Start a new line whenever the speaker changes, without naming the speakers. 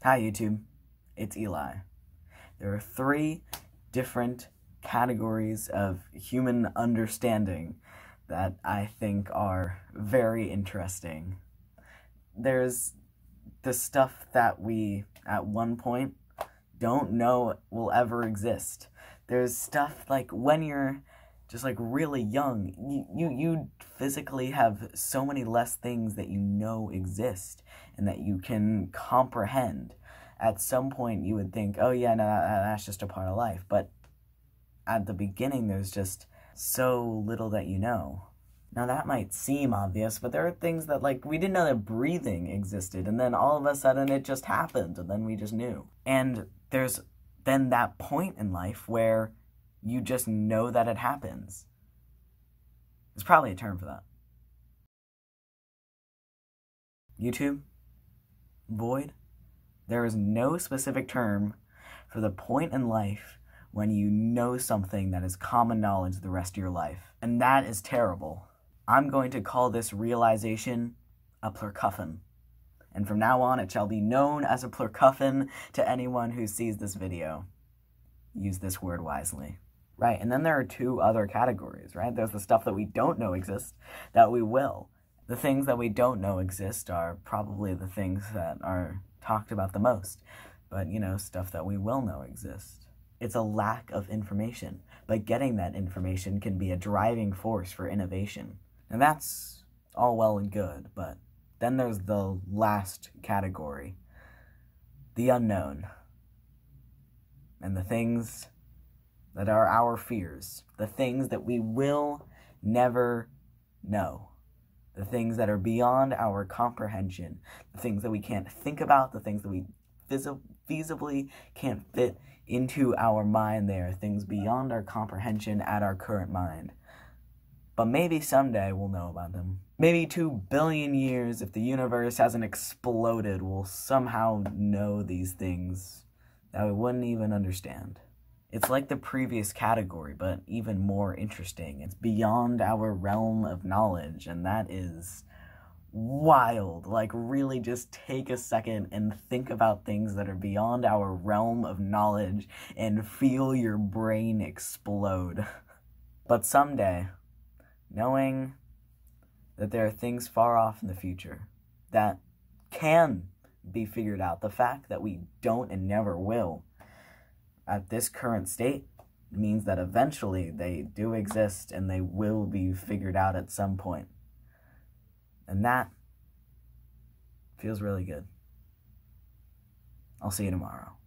Hi YouTube, it's Eli. There are 3 different categories of human understanding that I think are very interesting. There's the stuff that we, at one point, don't know will ever exist. There's stuff like when you're just like really young, you physically have so many less things that you know exist and that you can comprehend. At some point you would think, oh yeah, no, that's just a part of life. But at the beginning there's just so little that you know. Now that might seem obvious, but there are things that like we didn't know that breathing existed, and then all of a sudden it just happened, and then we just knew. And there's then that point in life where you just know that it happens. There's probably a term for that. YouTube? Void? There is no specific term for the point in life when you know something that is common knowledge the rest of your life. And that is terrible. I'm going to call this realization a Perkluffin. And from now on, it shall be known as a Perkluffin to anyone who sees this video. Use this word wisely. Right, and then there are 2 other categories, right? There's the stuff that we don't know exists, that we will. The things that we don't know exist are probably the things that are talked about the most. But, you know, stuff that we will know exists. It's a lack of information, but getting that information can be a driving force for innovation. And that's all well and good, but then there's the last category, the unknown, and the things that are our fears, the things that we will never know, the things that are beyond our comprehension, the things that we can't think about, the things that we feasibly can't fit into our mind. They are things beyond our comprehension at our current mind. But maybe someday we'll know about them. Maybe 2 billion years, if the universe hasn't exploded, we'll somehow know these things that we wouldn't even understand. It's like the previous category, but even more interesting. It's beyond our realm of knowledge, and that is wild. Like, really just take a second and think about things that are beyond our realm of knowledge and feel your brain explode. But someday, knowing that there are things far off in the future that can be figured out, the fact that we don't and never will, at this current state, means that eventually they do exist and they will be figured out at some point. And that feels really good. I'll see you tomorrow.